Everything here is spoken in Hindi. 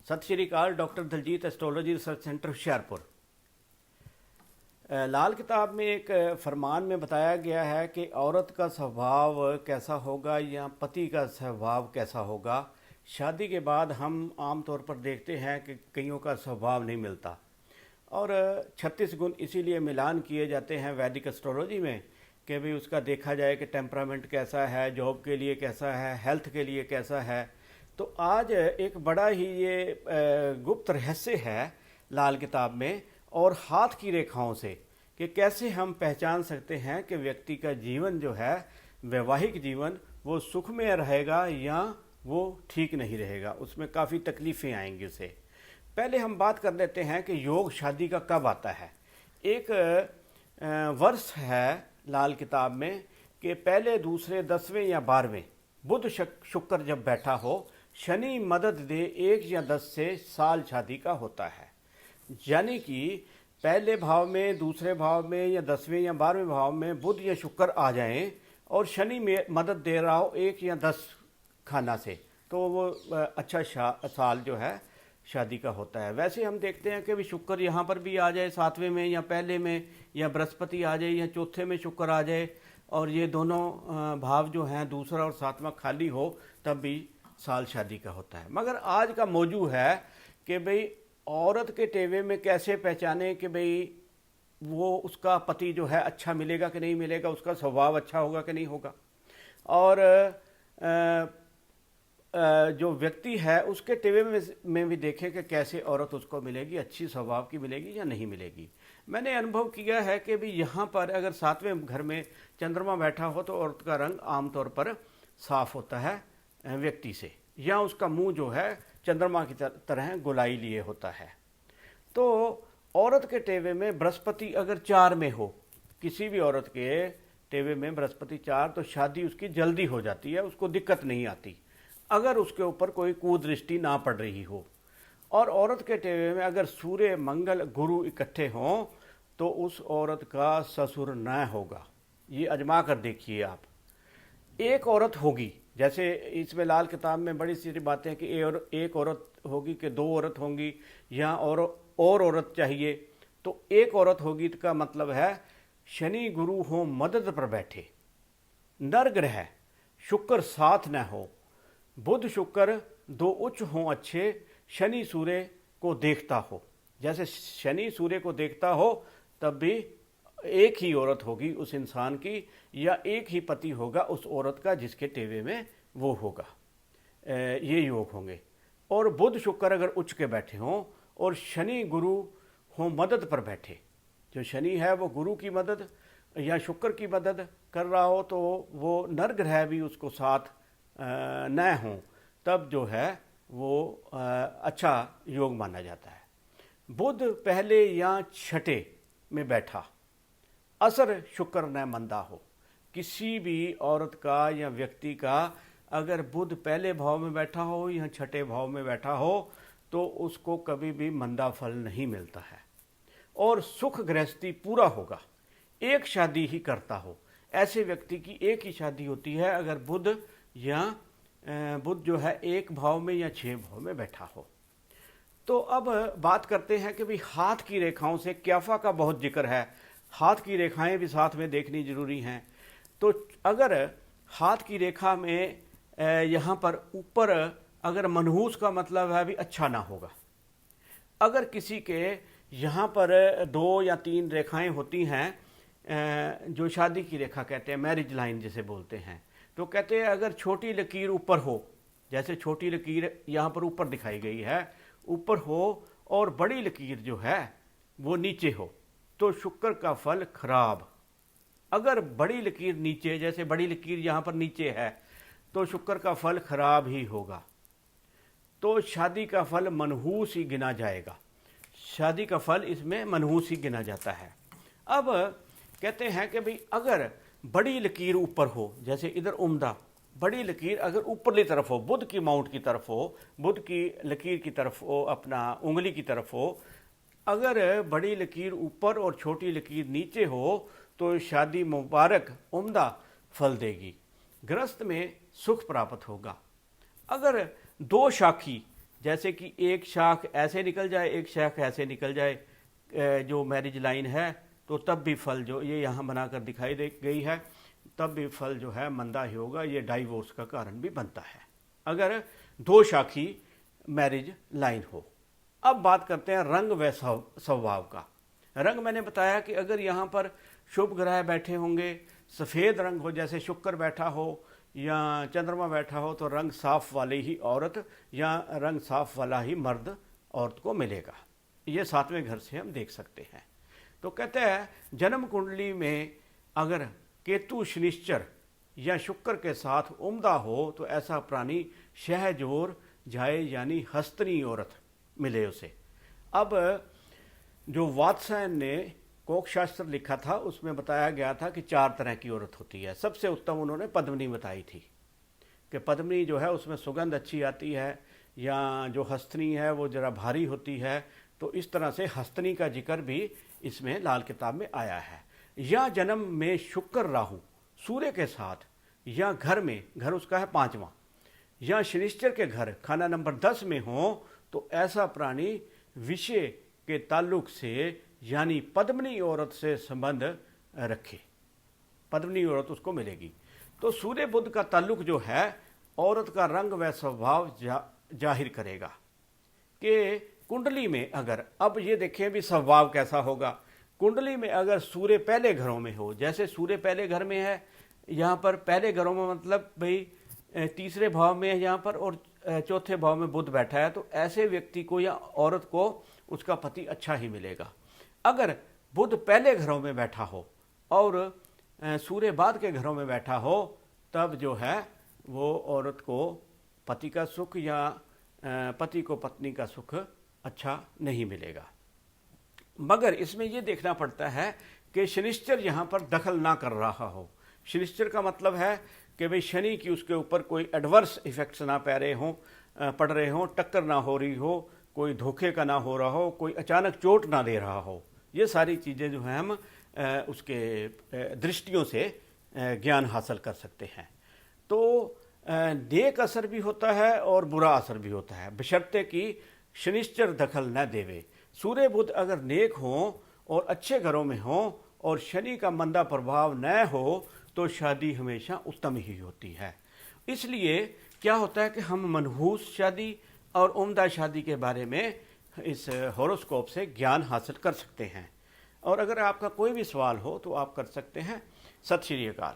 सत Shri Akal. Doctor Daljit astrology research centre Hoshiarpur. Lal Kitab में एक फरमान में बताया गया है कि औरत का स्वभाव कैसा होगा या पति का स्वभाव कैसा होगा। शादी के बाद हम आम तौर पर देखते हैं कि कईयों का स्वभाव नहीं मिलता और 36 गुण इसीलिए मिलान किए जाते हैं वैदिक एस्ट्रोलॉजी में कि भाई उसका देखा जाए कि टेम्परामेंट कैसा है, जॉब के लिए कैसा है, हेल्थ के लिए कैसा है। तो आज एक बड़ा ही ये गुप्त रहस्य है लाल किताब में और हाथ की रेखाओं से कि कैसे हम पहचान सकते हैं कि व्यक्ति का जीवन जो है वैवाहिक जीवन वो सुखमय रहेगा या वो ठीक नहीं रहेगा, उसमें काफ़ी तकलीफ़ें आएंगी उसे। पहले हम बात कर लेते हैं कि योग शादी का कब आता है। एक वर्ष है लाल किताब में कि पहले, दूसरे, 10वें या 12वें बुध शुक्र जब बैठा हो, शनि मदद दे 1 या 10 से साल शादी का होता है। यानी कि पहले भाव में, दूसरे भाव में या 10वें या 12वें भाव में बुध या शुक्र आ जाएं और शनि में मदद दे रहा हो 1 या 10 खाना से, तो वो अच्छा साल जो है शादी का होता है। वैसे हम देखते हैं कि भी शुक्र यहाँ पर भी आ जाए 7वें में या पहले में, या बृहस्पति आ जाए या चौथे में शुक्र आ जाए और ये दोनों भाव जो हैं दूसरा और 7वां खाली हो, तब भी साल शादी का होता है। मगर आज का मौजू है कि भाई औरत के टेवे में कैसे पहचाने कि भाई वो उसका पति जो है अच्छा मिलेगा कि नहीं मिलेगा, उसका स्वभाव अच्छा होगा कि नहीं होगा, और जो व्यक्ति है उसके टेवे में भी देखें कि कैसे औरत उसको मिलेगी, अच्छी स्वभाव की मिलेगी या नहीं मिलेगी। मैंने अनुभव किया है कि भी यहाँ पर अगर 7वें घर में चंद्रमा बैठा हो तो औरत का रंग आमतौर पर साफ होता है व्यक्ति से, या उसका मुंह जो है चंद्रमा की तरह गोलाई लिए होता है। तो औरत के टेवे में बृहस्पति अगर 4 में हो, किसी भी औरत के टेवे में बृहस्पति 4, तो शादी उसकी जल्दी हो जाती है, उसको दिक्कत नहीं आती अगर उसके ऊपर कोई कुदृष्टि ना पड़ रही हो। और औरत के टेवे में अगर सूर्य, मंगल, गुरु इकट्ठे हों तो उस औरत का ससुर न होगा। ये आजमा कर देखिए आप। एक औरत होगी, जैसे इसमें लाल किताब में बड़ी सारी बातें हैं कि एक औरत होगी कि 2 औरत होंगी या और औरत चाहिए, तो एक औरत होगी का मतलब है शनि गुरु हो मदद पर बैठे, नर ग्रह शुक्र साथ न हो, बुध शुक्र 2 उच्च हों अच्छे, शनि सूर्य को देखता हो। जैसे शनि सूर्य को देखता हो तब भी एक ही औरत होगी उस इंसान की, या एक ही पति होगा उस औरत का जिसके टेवे में वो होगा। ये योग होंगे। और बुध शुक्र अगर उच्च के बैठे हों और शनि गुरु हों मदद पर बैठे, जो शनि है वो गुरु की मदद या शुक्र की मदद कर रहा हो, तो वो नर ग्रह भी उसको साथ न हों, तब जो है वो अच्छा योग माना जाता है। बुध पहले या छठे में बैठा, असर शुक्र न मंदा हो। किसी भी औरत का या व्यक्ति का अगर बुध पहले भाव में बैठा हो या छठे भाव में बैठा हो तो उसको कभी भी मंदा फल नहीं मिलता है और सुख गृहस्थी पूरा होगा। एक शादी ही करता हो, ऐसे व्यक्ति की एक ही शादी होती है अगर बुध जो है 1 भाव में या 6 भाव में बैठा हो। तो अब बात करते हैं कि भाई हाथ की रेखाओं से क्याफा का बहुत जिक्र है, हाथ की रेखाएं भी साथ में देखनी जरूरी हैं। तो अगर हाथ की रेखा में यहाँ पर ऊपर अगर मनहूस का मतलब है भी अच्छा ना होगा। अगर किसी के यहाँ पर 2 या 3 रेखाएं होती हैं जो शादी की रेखा कहते हैं, मैरिज लाइन जिसे बोलते हैं, तो कहते हैं अगर छोटी लकीर ऊपर हो, जैसे छोटी लकीर यहाँ पर ऊपर दिखाई गई है, ऊपर हो और बड़ी लकीर जो है वो नीचे हो, तो शुक्र का फल खराब। अगर बड़ी लकीर नीचे, जैसे बड़ी लकीर यहाँ पर नीचे है, तो शुक्र का फल खराब ही होगा। तो शादी का फल मनहूस ही गिना जाएगा, शादी का फल इसमें मनहूस ही गिना जाता है। अब कहते हैं कि भाई अगर बड़ी लकीर ऊपर हो, जैसे इधर उम्दा बड़ी लकीर अगर ऊपरली तरफ हो, बुध की माउंट की तरफ हो, बुध की लकीर की तरफ हो, अपना उंगली की तरफ हो, अगर बड़ी लकीर ऊपर और छोटी लकीर नीचे हो तो शादी मुबारक उम्दा फल देगी, गृहस्थ में सुख प्राप्त होगा। अगर 2 शाखी जैसे कि एक शाख ऐसे निकल जाए, एक शाख ऐसे निकल जाए जो मैरिज लाइन है, तो तब भी फल जो ये यहाँ बनाकर दिखाई दे गई है, तब भी फल जो है मंदा ही होगा। ये डाइवोर्स का कारण भी बनता है अगर दो शाखी मैरिज लाइन हो। अब बात करते हैं रंग व स्वभाव का। रंग मैंने बताया कि अगर यहाँ पर शुभ ग्रह बैठे होंगे, सफ़ेद रंग हो, जैसे शुक्र बैठा हो या चंद्रमा बैठा हो, तो रंग साफ वाली ही औरत या रंग साफ वाला ही मर्द औरत को मिलेगा। ये 7वें घर से हम देख सकते हैं। तो कहते हैं जन्म कुंडली में अगर केतु शनिश्चर या शुक्र के साथ उम्दा हो तो ऐसा प्राणी शहजोर जाए, यानी हस्तनी औरत मिले उसे। अब जो वात्सायन ने कोक शास्त्र लिखा था उसमें बताया गया था कि 4 तरह की औरत होती है। सबसे उत्तम उन्होंने पद्मिनी बताई थी कि पद्मिनी जो है उसमें सुगंध अच्छी आती है, या जो हस्तनी है वो जरा भारी होती है। तो इस तरह से हस्तनी का जिक्र भी इसमें लाल किताब में आया है। या जन्म में शुक्र राहु सूर्य के साथ, या घर में, घर उसका है 5वां, या शनिश्चर के घर खाना नंबर 10 में हो, तो ऐसा प्राणी विषय के ताल्लुक से यानी पद्मिनी औरत से संबंध रखे, पद्मिनी औरत उसको मिलेगी। तो सूर्य बुध का ताल्लुक जो है औरत का रंग व स्वभाव जाहिर करेगा कि कुंडली में अगर, अब ये देखें भी स्वभाव कैसा होगा। कुंडली में अगर सूर्य पहले घरों में हो, जैसे सूर्य पहले घर में है यहाँ पर, पहले घरों में मतलब भाई तीसरे भाव में है यहाँ पर, और चौथे भाव में बुध बैठा है, तो ऐसे व्यक्ति को या औरत को उसका पति अच्छा ही मिलेगा। अगर बुध पहले घरों में बैठा हो और सूर्य बाद के घरों में बैठा हो, तब जो है वो औरत को पति का सुख या पति को पत्नी का सुख अच्छा नहीं मिलेगा। मगर इसमें ये देखना पड़ता है कि शनिश्चर यहाँ पर दखल ना कर रहा हो। शनिश्चर का मतलब है कि भाई शनि की उसके ऊपर कोई एडवर्स इफेक्ट्स ना पड़ रहे हों, टक्कर ना हो रही हो, कोई धोखे का ना हो रहा हो, कोई अचानक चोट ना दे रहा हो। ये सारी चीज़ें जो हैं हम उसके दृष्टियों से ज्ञान हासिल कर सकते हैं। तो नेक असर भी होता है और बुरा असर भी होता है, बशर्ते कि शनिश्चर दखल न देवे। सूर्य बुध अगर नेक हों और अच्छे घरों में हों और शनि का मंदा प्रभाव न हो, तो शादी हमेशा उत्तम ही होती है। इसलिए क्या होता है कि हम मनहूस शादी और उम्दा शादी के बारे में इस हॉरोस्कोप से ज्ञान हासिल कर सकते हैं। और अगर आपका कोई भी सवाल हो तो आप कर सकते हैं। सत श्री अकाल।